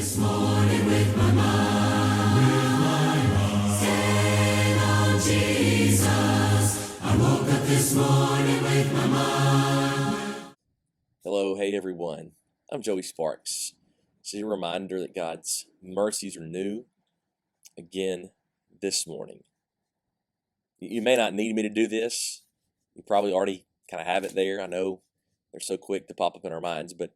this morning with my mind stayed on Jesus. I woke up this morning with my mind. Hello, hey everyone. I'm Joey Sparks. This is a reminder that God's mercies are new again this morning. You may not need me to do this. You probably already kind of have it there. I know they're so quick to pop up in our minds, but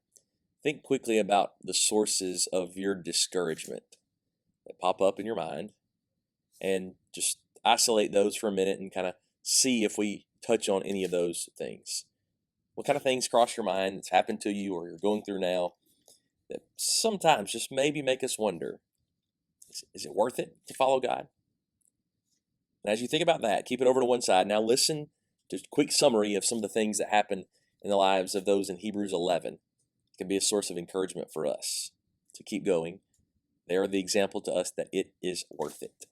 think quickly about the sources of your discouragement that pop up in your mind and just isolate those for a minute and kind of see if we touch on any of those things. What kind of things cross your mind that's happened to you or you're going through now that sometimes just maybe make us wonder, is it worth it to follow God? And as you think about that, keep it over to one side. Now listen to a quick summary of some of the things that happen in the lives of those in Hebrews 11. It can be a source of encouragement for us to keep going. They are the example to us that it is worth it.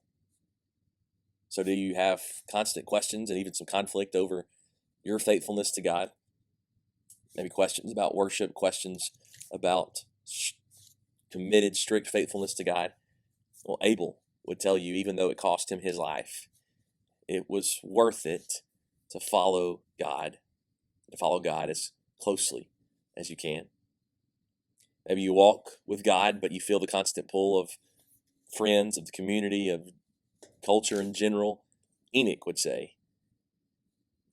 So do you have constant questions and even some conflict over your faithfulness to God? Maybe questions about worship, questions about committed, strict faithfulness to God. Well, Abel would tell you, even though it cost him his life, it was worth it to follow God as closely as you can. Maybe you walk with God, but you feel the constant pull of friends, of the community, of culture in general. Enoch would say,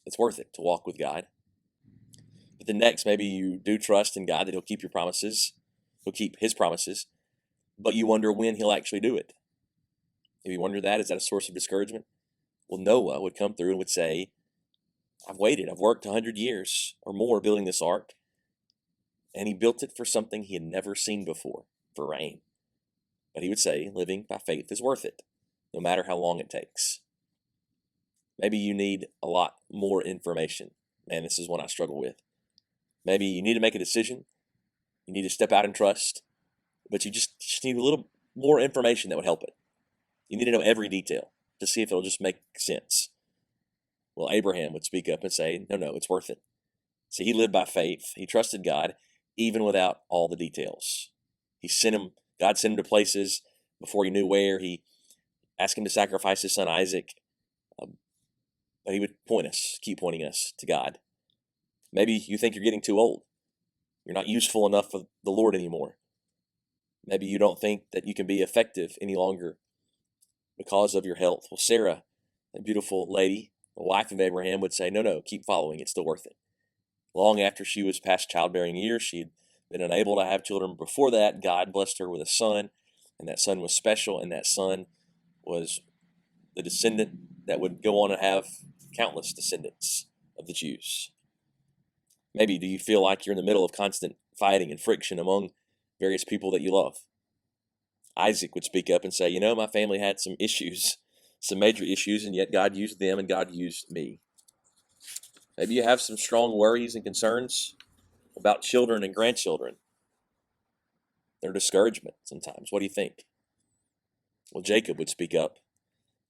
it's worth it to walk with God. But the next, maybe you do trust in God that he'll keep your promises, he'll keep his promises, but you wonder when he'll actually do it. If you wonder that, is that a source of discouragement? Well, Noah would come through and would say, I've waited, I've worked 100 years or more building this ark, and he built it for something he had never seen before, for rain. But he would say, living by faith is worth it, no matter how long it takes. Maybe you need a lot more information. Man, this is one I struggle with. Maybe you need to make a decision. You need to step out and trust, but you just need a little more information that would help it. You need to know every detail to see if it'll just make sense. Well, Abraham would speak up and say, no, it's worth it. See, he lived by faith. He trusted God even without all the details. God sent him to places before he knew where. He asked him to sacrifice his son Isaac. But he would keep pointing us to God. Maybe you think you're getting too old. You're not useful enough for the Lord anymore. Maybe you don't think that you can be effective any longer because of your health. Well, Sarah, a beautiful lady, the wife of Abraham, would say, no, keep following. It's still worth it. Long after she was past childbearing years, she had been unable to have children. Before that, God blessed her with a son, and that son was special, and that son was the descendant that would go on to have countless descendants of the Jews. Maybe do you feel like you're in the middle of constant fighting and friction among various people that you love? Isaac would speak up and say, my family had some issues, some major issues, and yet God used them and God used me. Maybe you have some strong worries and concerns about children and grandchildren. Their discouragement sometimes. What do you think? Well, Jacob would speak up.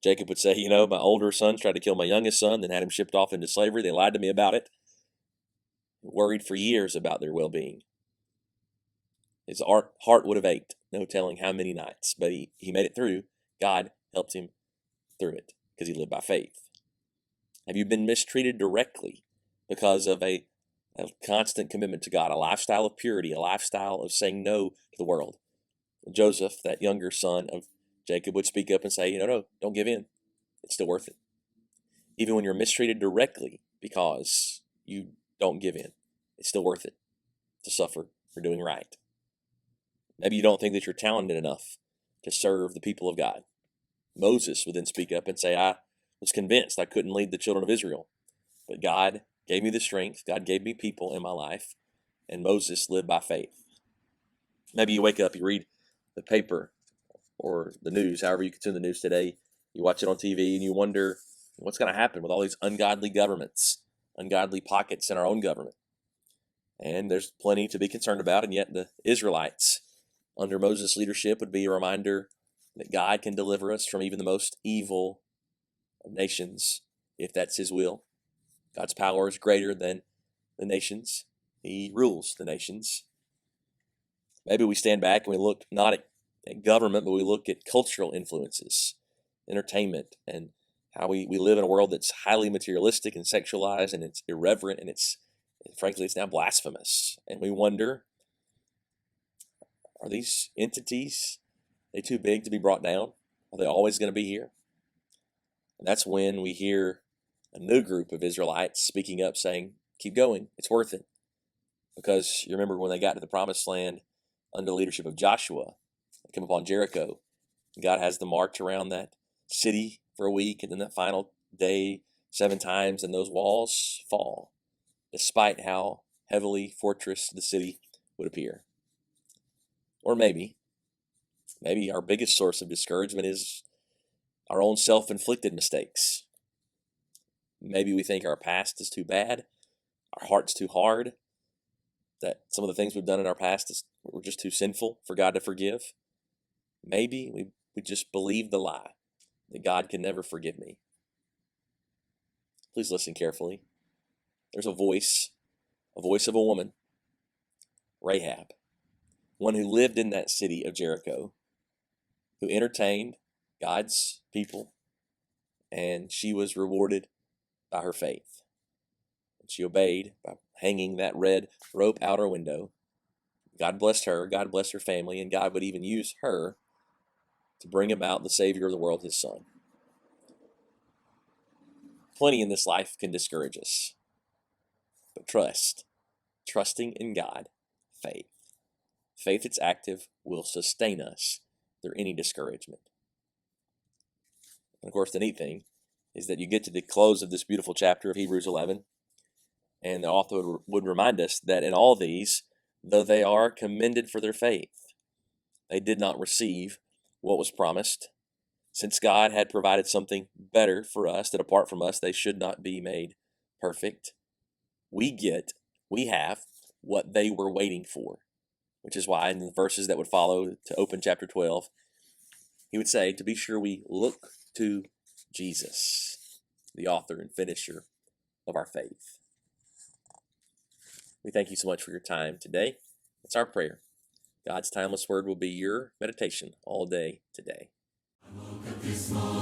Jacob would say, my older sons tried to kill my youngest son, then had him shipped off into slavery. They lied to me about it. Worried for years about their well-being. His heart would have ached, no telling how many nights, but he made it through. God helped him through it because he lived by faith. Have you been mistreated directly because of a constant commitment to God, a lifestyle of purity, a lifestyle of saying no to the world? Joseph, that younger son of Jacob, would speak up and say, no, don't give in. It's still worth it. Even when you're mistreated directly because you don't give in, it's still worth it to suffer for doing right. Maybe you don't think that you're talented enough to serve the people of God. Moses would then speak up and say, I was convinced I couldn't lead the children of Israel, but God gave me the strength. God gave me people in my life, and Moses lived by faith. Maybe you wake up, you read the paper or the news, however you consume the news today. You watch it on TV and you wonder what's going to happen with all these ungodly governments, ungodly pockets in our own government. And there's plenty to be concerned about, and yet the Israelites under Moses' leadership would be a reminder that God can deliver us from even the most evil of nations if that's his will. God's power is greater than the nations. He rules the nations. Maybe we stand back and we look not at government, but we look at cultural influences, entertainment, and how we live in a world that's highly materialistic and sexualized, and it's irreverent, and frankly, it's now blasphemous. And we wonder, are these entities, are they too big to be brought down? Are they always going to be here? And that's when we hear a new group of Israelites speaking up saying, keep going, it's worth it. Because you remember when they got to the promised land under the leadership of Joshua, they come upon Jericho. God has them march around that city for a week, and then that final day 7 times, and those walls fall, despite how heavily fortressed the city would appear. Or maybe our biggest source of discouragement is our own self-inflicted mistakes. Maybe we think our past is too bad, our heart's too hard, that some of the things we've done in our past were just too sinful for God to forgive. Maybe we just believe the lie that God can never forgive me. Please listen carefully. There's a voice of a woman, Rahab, one who lived in that city of Jericho, who entertained God's people, and she was rewarded by her faith. And she obeyed by hanging that red rope out her window. God blessed her, God blessed her family, and God would even use her to bring about the Savior of the world, his Son. Plenty in this life can discourage us, but trusting in God, faith that's active will sustain us through any discouragement. And of course, the neat thing is that you get to the close of this beautiful chapter of Hebrews 11, and the author would remind us that in all these, though they are commended for their faith, they did not receive what was promised, since God had provided something better for us, that apart from us they should not be made perfect. We have what they were waiting for, which is why in the verses that would follow to open chapter 12, he would say, to be sure we look to Jesus, the author and finisher of our faith. We thank you so much for your time today. It's our prayer. God's timeless word will be your meditation all day today. I woke up this morning